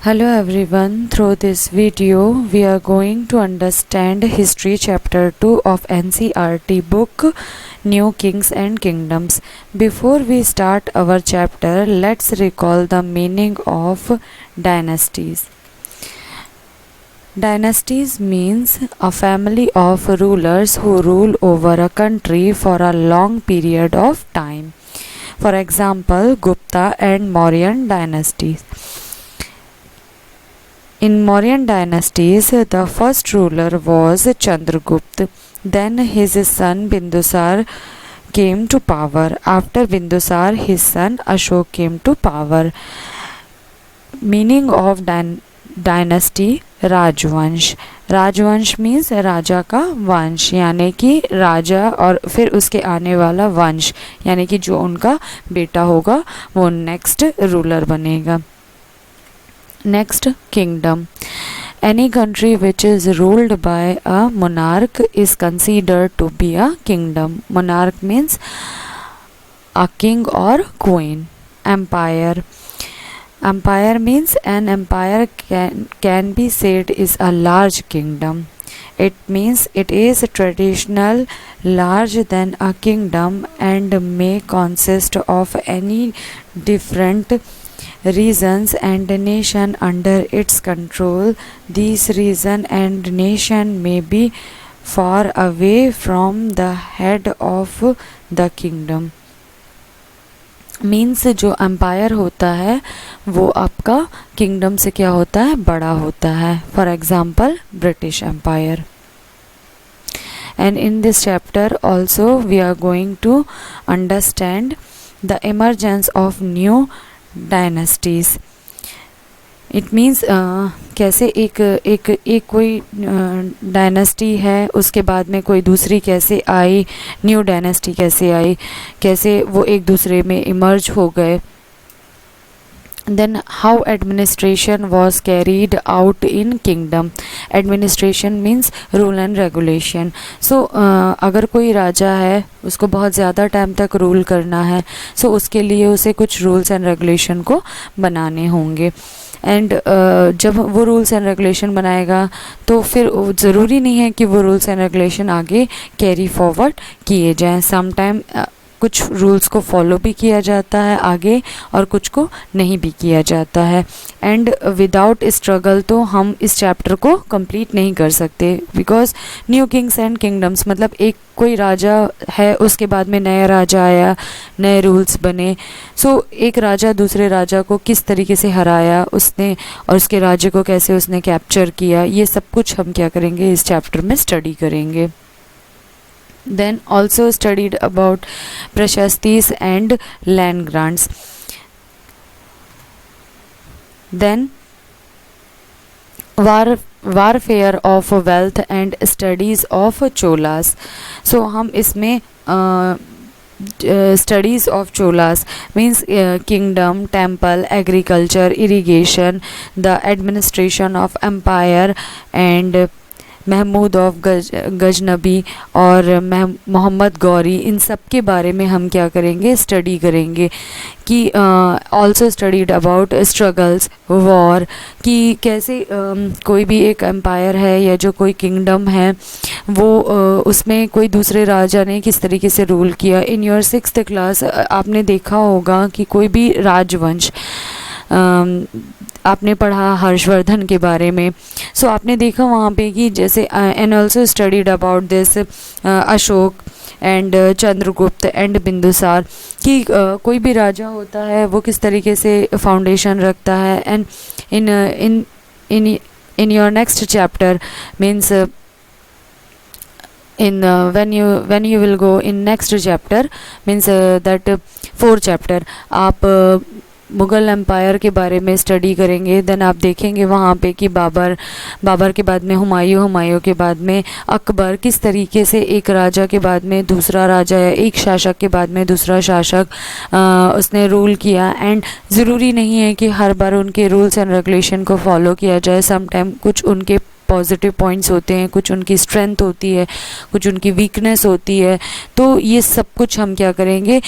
Hello everyone, through this video we are going to understand history chapter 2 of NCERT book New Kings and Kingdoms. Before we start our chapter, let's recall the meaning of dynasties. Dynasties means a family of rulers who rule over a country for a long period of time. For example, Gupta and Mauryan dynasties. In Mauryan dynasties, the first ruler was Chandragupta. Then his son Bindusar came to power. After Bindusar, his son Ashok came to power. Meaning of dynasty राजवंश. राजवंश means राजा का वंश, यानी कि राजा और फिर उसके आने वाला वंश, यानी कि जो उनका बेटा होगा वो नेक्स्ट रूलर बनेगा. Next, kingdom. Any country which is ruled by a monarch is considered to be a kingdom. Monarch means a king or queen. Empire. Empire means an empire can be said is a large kingdom. It means it is traditional, larger than a kingdom, and may consist of any different regions and nation under its control. These region and nation may be far away from the head of the kingdom. Means जो empire होता है वो आपका kingdom से क्या होता है, बड़ा होता है. For example British empire. And in this chapter also we are going to understand the emergence of new dynasties. It means कैसे एक कोई डायनेस्टी है, उसके बाद में कोई दूसरी कैसे आई, न्यू डायनेस्टी कैसे आई, कैसे वो एक दूसरे में इमर्ज हो गए. Then how administration was carried out in kingdom. Administration means rule and regulation. So अगर कोई राजा है, उसको बहुत ज़्यादा टाइम तक रूल करना है, so उसके लिए उसे कुछ रूल्स एंड रेगुलेशन को बनाने होंगे. एंड जब वो रूल्स एंड रेगुलेशन बनाएगा तो फिर ज़रूरी नहीं है कि वो रूल्स एंड रेगुलेशन आगे कैरी फॉरवर्ड किए जाएं. सम टाइम कुछ रूल्स को फॉलो भी किया जाता है आगे और कुछ को नहीं भी किया जाता है. एंड विदाउट स्ट्रगल तो हम इस चैप्टर को कंप्लीट नहीं कर सकते, because new Kings and kingdoms मतलब एक कोई राजा है, उसके बाद में नया राजा आया, नए रूल्स बने. सो एक राजा दूसरे राजा को किस तरीके से हराया उसने और उसके राज्य को कैसे उसने कैप्चर किया, ये सब कुछ हम क्या करेंगे इस चैप्टर में स्टडी करेंगे. Then also studied about prashastis and land grants. Then warfare of wealth and studies of cholas. So हम इसमें studies of cholas means kingdom, temple, agriculture, irrigation, the administration of empire, and Mahmud of Ghaznavi और मोहम्मद गौरी, इन सब के बारे में हम क्या करेंगे, स्टडी करेंगे. कि also studied about struggles, war, कि कैसे कोई भी एक एम्पायर है या जो कोई किंगडम है वो उसमें कोई दूसरे राजा ने किस तरीके से रूल किया. इन योर 6th क्लास आपने देखा होगा कि कोई भी राजवंश, आपने पढ़ा हर्षवर्धन के बारे में. सो आपने देखा वहाँ पे कि जैसे and also studied about this Ashoka and Chandragupta and Bindusara, कि कोई भी राजा होता है वो किस तरीके से फाउंडेशन रखता है. And in your next chapter means when you will go in next chapter means that 4th chapter आप मुग़ल एम्पायर के बारे में स्टडी करेंगे. देन आप देखेंगे वहाँ पे कि बाबर के बाद में हुमायूं के बाद में अकबर, किस तरीके से एक राजा के बाद में दूसरा राजा या एक शासक के बाद में दूसरा शासक उसने रूल किया. एंड ज़रूरी नहीं है कि हर बार उनके रूल्स एंड रेगुलेशन को फॉलो किया जाए. सम टाइम कुछ उनके पॉजिटिव पॉइंट्स होते हैं, कुछ उनकी स्ट्रेंथ होती है, कुछ उनकी वीकनेस होती है। तो ये सब कुछ हम क्या करेंगे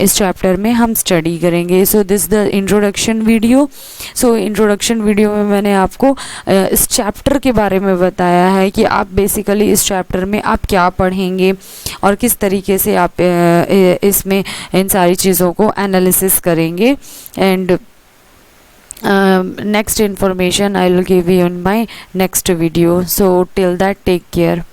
इस चैप्टर में हम स्टडी करेंगे। So this the introduction video. So introduction video में मैंने आपको इस चैप्टर के बारे में बताया है कि आप बेसिकली इस चैप्टर में आप क्या पढ़ेंगे और किस तरीके से आप इसमें इन सारी चीज़ों को एनालिसिस करेंगे। And next information I will give you in my next video. So till that, take care.